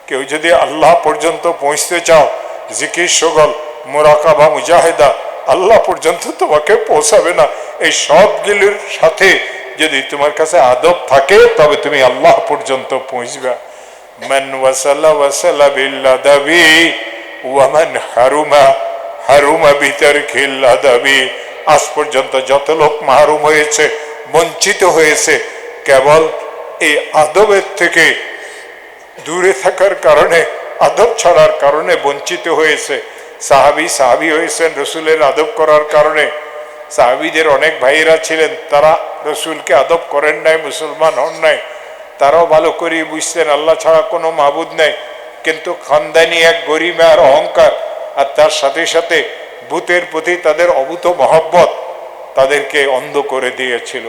কেউ যদি আল্লাহ পর্যন্ত পৌঁছতে চাও, জিকির শগল মুরাকাবা মুজাহিদা আল্লাহ পর্যন্ত তোমাকে পৌঁছাবে না। এই সবগুলির সাথে যদি তোমার কাছে আদব থাকে তবে তুমি আল্লাহ পর্যন্ত পৌঁছবে। মান ওয়াসালা ওয়াসালা বিল্লাদাবি ওয়া মান হারুমা হারুমা বিতারকিল আদাবি। আজ পর্যন্ত যত লোক মাহরুম হয়েছে, বঞ্চিত হয়েছে, কেবল এই আদবের থেকে দূরে থাকার কারণে, আদব ছাড়ার কারণে বঞ্চিত হয়েছে। সাহাবি হয়েছেন রসুলের আদব করার কারণে। সাহাবিদের অনেক ভাইয়েরা ছিলেন, তারা রসুলকে আদব করেন নাই, মুসলমান হন নাই। তারাও ভালো করে বুঝতেন আল্লাহ ছাড়া কোনো মাবুদ নেই, কিন্তু খানদানি এক গরিমা আর অহংকার, আর তার সাথে সাথে ভূতের প্রতি তাদের অভূত মহব্বত তাদেরকে অন্ধ করে দিয়েছিল।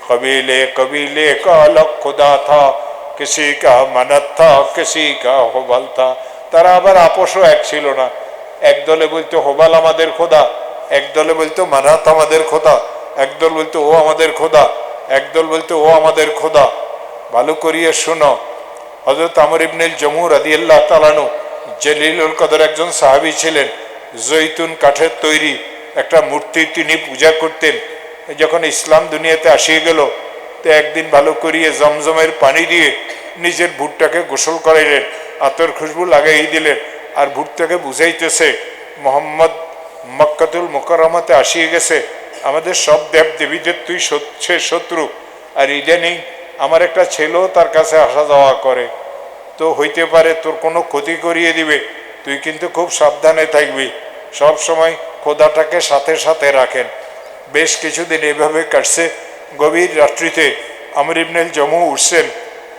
কবিলে কবিলে কা আলগ খুদা থা, কিসি কা মানত থা, কিসি কা হোবাল থা। তারা আবার আপোষও এক ছিল না। এক দলে বলতো হোবাল আমাদের খোদা, এক দলে বলতো মানাত আমাদের খোদা, একদল বলতো ও আমাদের খোদা, একদল বলতো ও আমাদের খোদা। ভালো করিয়ে শোনো, হযরত আমর ইবনে জমু রাদিয়াল্লাহু তাআলা আনহু জলিলুল কদর একজন সাহাবী ছিলেন। জৈতুন কাঠের তৈরি একটা মূর্তি তিনি পূজা করতেন। যখন ইসলাম দুনিয়াতে আসিয়ে গেল, তো একদিন ভালো করিয়ে জমজমের পানি দিয়ে নিজের ভুট্টাকে গোসল করাইলেন, আতর খুশবু লাগাই দিলেন, আর ভুট্টাকে বুঝাইতেছে মোহাম্মদ মক্কাতুল মুকাররমাতে আসিয়ে গেছে, আমাদের সব দেব দেবীদের তুই সে শত্রু, আর ইদানিং আমার একটা ছেলেও তার কাছে আসা যাওয়া করে, তো হইতে পারে তোর কোনো ক্ষতি করিয়ে দিবে, তুই কিন্তু খুব সাবধানে থাকবি, সব সময় খোদাটাকে সাথে সাথে রাখেন। বেশ কিছুদিন এভাবে কাটছে। গভীর রাত্রিতে আমর ইবনে জমু উঠছেন,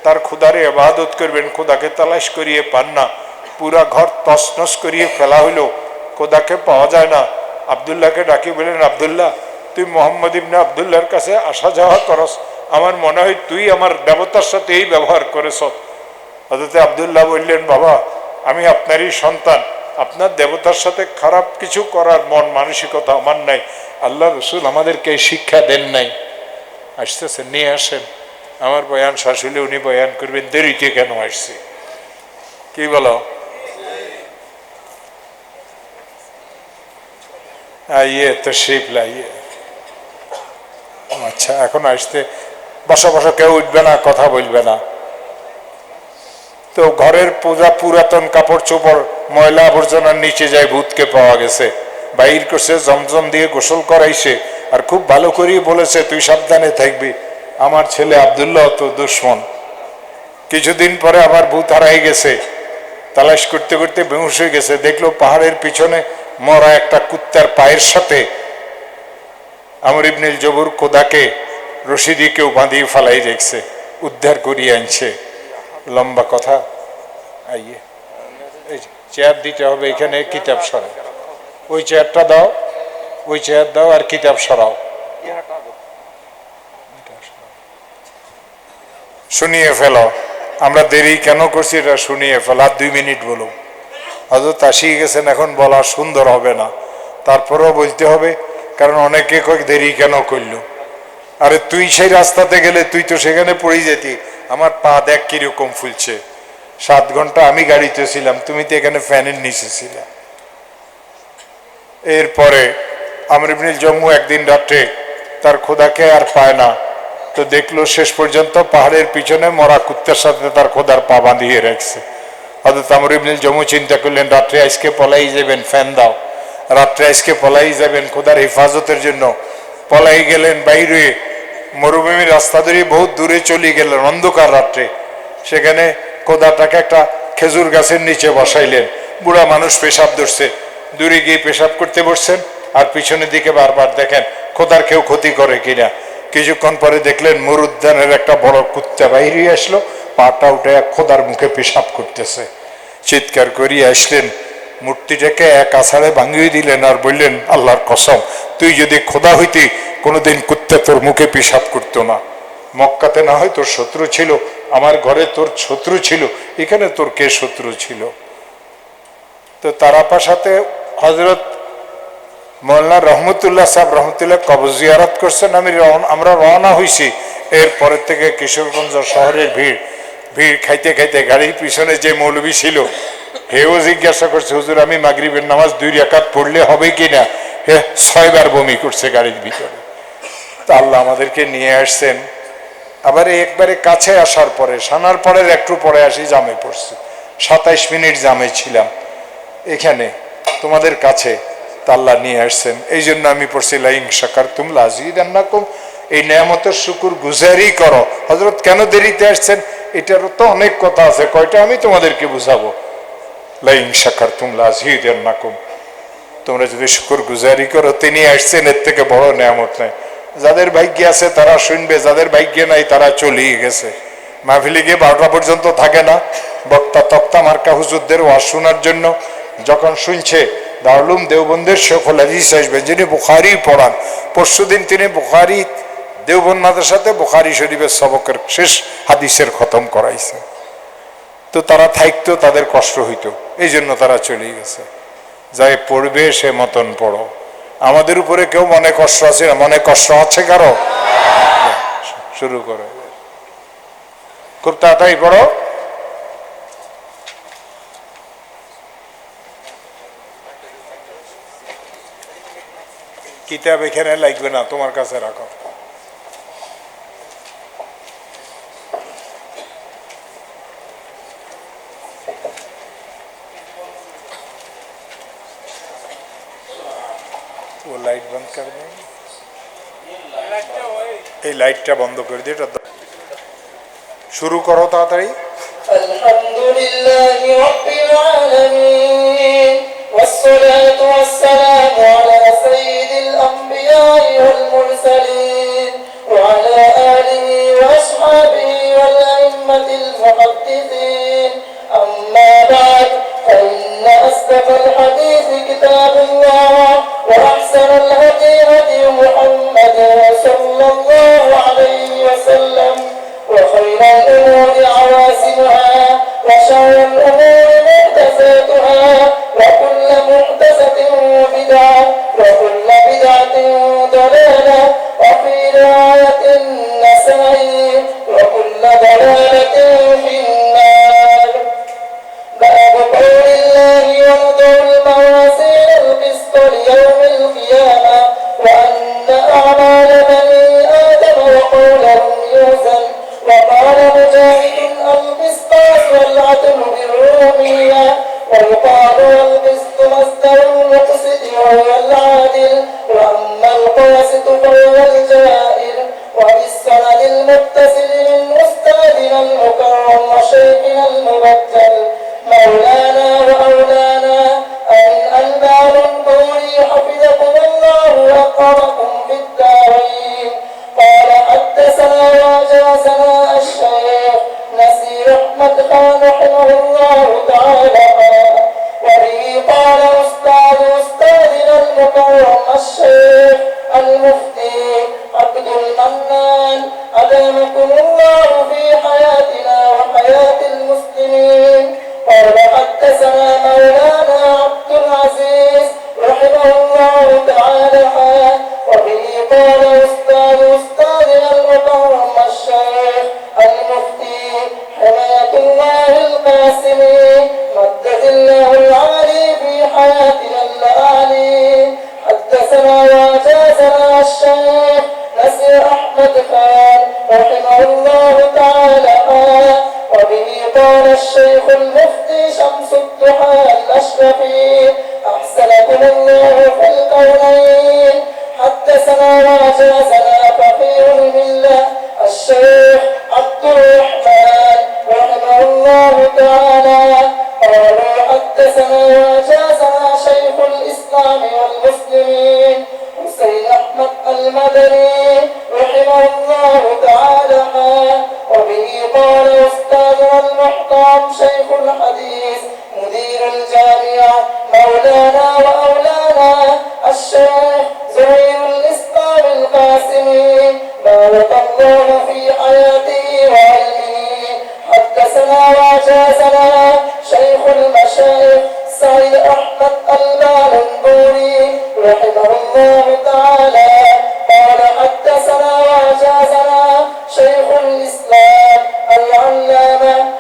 তার খোদারে ইবাদত করবেন, খোদাকে তালাশ করিয়ে পান না, পুরা ঘর তছনছ করিয়ে ফেলা হইলো, খোদাকে পাওয়া যায় না। আবদুল্লাহকে ডাকি বলেন, আবদুল্লাহ তুই মোহাম্মদ ইবনে আবদুল্লাহর কাছে আসা যাওয়া করস, আমার মনে হয় তুই আমার দেবতার সাথে এই ব্যবহার করেছ। হযরত আবদুল্লাহ বললেন, বাবা আমি আপনারই সন্তান, আপনার দেবতার সাথে খারাপ কিছু করার মন মানসিকতা আমার নাই, আল্লাহ রসুল আমাদেরকে এই শিক্ষা দেন নাই। আসতেছেন, নিয়ে আসেন, আমার বয়ান শেষ হলে উনি বয়ান করবেন। দেরিতে কেন আসছে কি বলো? আইয়ে তশরিফ লাইয়ে। আচ্ছা, এখন আসতে বসা বসা, কেউ উঠবে না, কথা বলবে না। তো ঘরের পুরাতন কাপড় চোপড় ময়লা আবর্জনার নিচে যায়, ভূতকে পাওয়া গেছে, বাইর করছে, জমজম দিয়ে গোসল করাইছে, আর খুব ভালো করেই বলেছে তুই সাবধানে থাকবি। আমার ছেলে আবদুল্লাহ তো দুশ্মন। কিছুদিন পরে আবার ভূত হারাই গেছে, তালাশ করতে করতে বেহুশ হয়ে গেছে, দেখলো পাহাড়ের পিছনে মরা একটা কুত্তার পায়ের সাথে আমর ইবনে জবুর খোদাকে রশি দিয়ে কেউ বাঁধিয়ে ফালাই রেখেছে, উদ্ধার করিয়ে আনছে। লম্বা কথা। আইয়ে চেয়ার দিতে হবে, এখানে কিতাব সরাও, ওই চেয়ারটা দাও, ওই চেয়ার দাও, আর কিতাব সরাও। শুনিয়ে ফেলো, আমরা দেরি কেন করছি এটা শুনিয়ে ফেলো। আর 2 মিনিট বলো। হযরত আসিয়ে গেছেন, এখন বলা সুন্দর হবে না, তারপরেও বলতে হবে, কারণ অনেকে কয়েক দেরি কেন করলো। আরে তুই সেই রাস্তাতে গেলে তুই তো সেখানে পড়ে যেতি। আমার পা দেখ কিরকম ফুলছে। 7 ঘন্টা আমি গাড়িতে ছিলাম, তুমি তো এখানে ফ্যানের নিচে ছিলা। এরপরে আমর ইবনে জমু একদিন রাত্রে তার খোদাকে আর পায় না, তো দেখলো শেষ পর্যন্ত পাহাড়ের পিছনে মরা কুত্তার সাথে তার খোদার পা বাঁধিয়ে রাখছে। হযরত আমর ইবনে জমু চিন্তা করলেন, রাত্রে আজকে পলাই যাবেন, ফ্যান দাও, রাত্রে আজকে পলাই যাবেন খোদার হেফাজতের জন্য। পলাই গেলেন বাইরে, মরুভূমির রাস্তা ধরে বহুত দূরে চলে গেলেন অন্ধকার রাত্রে। সেখানে খোদাটাকে একটা খেজুর গাছের নিচে বসাইলেন। বুড়া মানুষ পেশাব ধরছে, দূরে গিয়ে পেশাব করতে বসছেন, আর পিছনের দিকে বারবার দেখেন খোদার কেউ ক্ষতি করে কিনা। কিছুক্ষণ পরে দেখলেন মরুদ্যানের একটা বড় কুত্তা বাইরে আসলো, পাটা উঠে খোদার মুখে পেশাব করতেছে। চিৎকার করিয়ে আসলেন, মূর্তিটাকে এক আছাড়ে ভাঙিয়ে দিলেন, আর বললেন, আল্লাহর কসম তুই যদি খোদা হইতি কোনোদিন কুত্তা তোর মুখে পেশাব করতো না। মক্কাতে না হয় তোর শত্রু ছিল, আমার ঘরে তোর শত্রু ছিল, এখানে তোর কে শত্রু ছিল? তো তারাপাশাতে হযরত মৌলানা রহমতুল্লাহ সাহেব রহমতুল্লাহ কবর জিয়ারত করছেন। আমরা রওনা হয়েছি। এরপরের থেকে কিশোরগঞ্জ শহরের ভিড় ভিড় খাইতে খাইতে গাড়ির পিছনে যে মৌলবী ছিল হেও জিজ্ঞাসা করছে, হুজুর আমি মাগরিবের নামাজ 2 রাকাত পড়লে হবে কিনা? হে 6 বার বমি করছে গাড়ির ভিতরে। তা আল্লাহ আমাদেরকে নিয়ে আসছেন। আবার একবারে কাছে আসার পরে, সানার পরের একটু পরে আসি জামে পড়ছি, 27 মিনিট জামে ছিলাম এখানে তোমাদের কাছে। তা আল্লাহ নিয়ে আসছেন। এই জন্য আমি পড়ছি লাইন শাকারতুম লাযীদান্নাকুম, এই নেয়ামতের শুকর গুজারি করো। হযরত কেন দেরিতে আসছেন এটারও তো অনেক কথা আছে, কয়টা আমি তোমাদেরকে বুঝাবো। লাইন শাকারতুম লাযীদান্নাকুম, তোমরা যদি শুকর গুজারি করো, তিনি আসছেন, এর থেকে বড় নেয়ামত নাই। যাদের ভাগ্যে আছে তারা শুনবে, যাদের ভাগ্যে নাই তারা চলেই গেছে। মাহফিলে গিয়ে 12টা পর্যন্ত থাকে না, বক্তা তক্তা মার্কা হুজুরদের ওয়াজ শোনার জন্য। যখন শুনছে দারুল উলুম দেওবন্দের শেখুল হাদিস আসবেন, যিনি বুখারী পড়ান, পরশুদিন তিনি বুখারী দেওবন্দ মাদ্রাসাতে বুখারী শরীফের সবকের শেষ হাদিসের খতম করাইছে। তো তারা থাকতো, তাদের কষ্ট হইতো, এই জন্য তারা চলে গেছে। যাই পড়বে সে মতন পড়ো। আমাদের উপরে কেউ মনে কষ্ট আছে না? মনে কষ্ট আছে কারো? শুরু করো, খুব তাড়াতাড়ি পড়ো। কিতাব এখানে লাগবে না, তোমার কাছে রাখো। वो लाइट बंद कर दें, এই লাইটটা বন্ধ করে দিয়ে এটা শুরু করো তাড়াতাড়ি। আলহামদুলিল্লাহি রাব্বিল আলামিন ওয়াসসালাতু ওয়াসসালামু আলা সাইয়্যিদিল আমবিয়াই ওয়াল মুরসালিন ওয়া আলা আলিহি ওয়া আসহাবিহি ওয়াল আইম্মাতিল মুহাদ্দিসিন আম্মা বা'দ فإن أصدق الحديث كتاب الله وأحسن الهدي هدي محمد صلى الله عليه وسلم وخير الأمور عوازمها وشر الأمور محدثاتها وكل محدثة بدعة وكل بدعة ضلالة وفي رواية النسائي وكل ضلالة في النار. باب قول الله ونضع الموازين القسط ليوم القيامة وأن أعمال بني آدم وقولهم يوزن. وقال مجاهد القسطاس والعدل بالرومية ويقال القسط مصدر المقسط وهو العادل وأما القاسط فهو الجائر. وبالسند المتصل من أستاذنا المكرم وشيخنا المبجل مولانا وأولانا أمين البال الطوري حفظكم الله وأقركم في الدارين. قال حدثنا وجازنا الشيخ نسير أحمد خان رحمه الله تعالى وبه قال أستاذنا المكرم الشيخ المفتي عبد المنان أدامكم الله في حياتنا وحياة المسلمين. قال حدثنا مولانا عبد العزيز رحمه الله تعالى وبه قال أستاذنا المكرم الشيخ المفتي حماية الله القاسمي مدد الله العالي في حياتنا الآلي. حدثنا وجازنا الشيخ نسير أحمد خان رحمه الله تعالى وبه قال الشيخ المفتي شمس الضحى الأشرفي أحسنكم الله في الكونين. حدثنا وجازنا فقير الملة الشيخ عبد الرحمن رحمه الله تعالى قالوا حدثنا وجازنا شيخ الإسلام والمسلمين حسين أحمد المدني رحمه الله تعالى وبه قال أستاذنا المحترم شيخ الحديث مدير الجامعة مولانا وأولانا الشيخ زهير الإسلام القاسمي بارك الله في حياته وعلمه. حدثنا وجازنا شيخ المشايخ سعيد أحمد البالنبوري رحمه الله تعالى قال حدثنا وجازنا شيخ الإسلام العلامة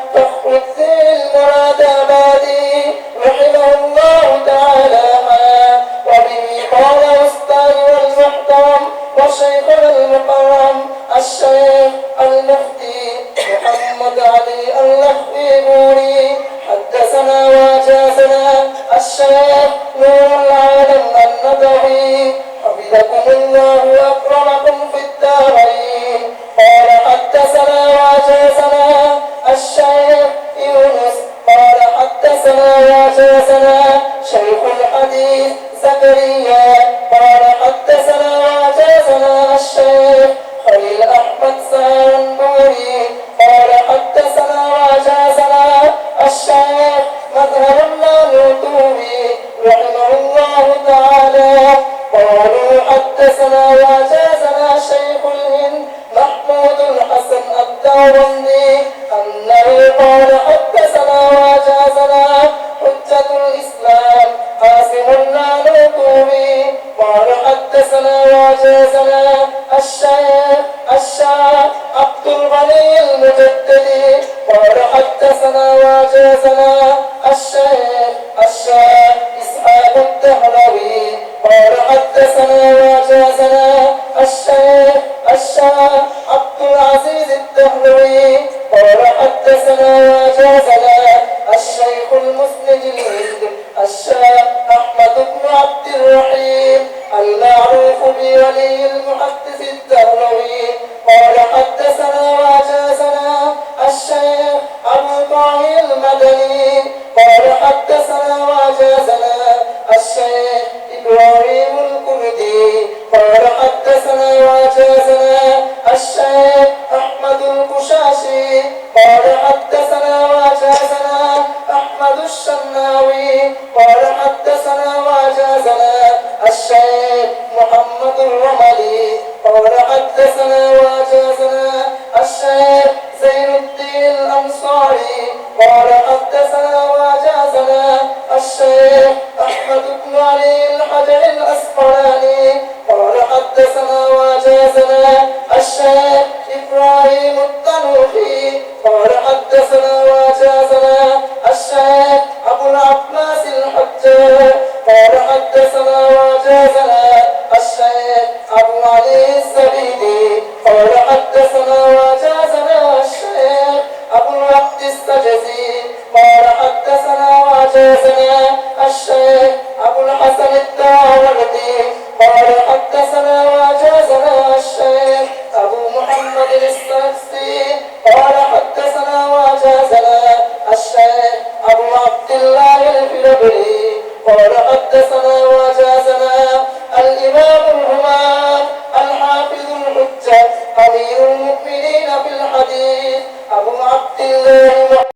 وجازنا شيخ الحديث زكريا قال حدثنا وجازنا الشيخ خليل أحمد سارنبوري قال حدثنا وجازنا الشيخ مذهب النانوتوري رحمه الله تعالى قالوا حدثنا وجازنا شيخ الهند محمود الحسن الداوندي أنه قال حدثنا وجازنا حجة الإسلام قاسم النانوتوري قال حدثنا وجازنا الشيخ عبد الغني المجددي قال حدثنا وجازنا الشيخ إسحاق الدهلوي قال حدثنا وجازنا الشيخ عبد العزيز الدهلوي قال حدثنا وجازنا الشيخ المسند الهند الشيخ أحمد بن عبد الرحيم المعروف بولي المحدث الدهلوي قال حدثنا وجازنا الشيخ أبو طاهر المدني قال حدثنا وجازنا الشيخ إبراهيم الكردي قال حدثنا وجازنا الشيخ أحمد القشاشي قال حدثنا وجازنا أحمد الشناوي قال حدثنا وجازنا الشيخ محمد الرملي قال حدثنا وجازنا الشيخ زين الدين الأنصاري قال حدثنا وجازنا الشيخ أحمد بن علي الحجر الأسقلاني قال حدثنا وجازنا الشيخ إبراهيم التنوخي قال حدثنا وجازنا الشيخ أبو العباس الحجاج قال حدثنا وجازنا الشيخ أبو علي الزبيدي قال حدثنا وجازنا الشيخ أبو الوقت السجزي قال حدثنا وجازنا الشيخ أبو الحسن الداوردي قال حدثنا وجازنا الشيخ أبو محمد السكسي قال حدثنا وجازنا الشيخ أبو عبد الله الفربري قال حدثنا وجازنا الإمام الهمام الحافظ الحجة أمير المؤمنين في الحديث أبو عبد الله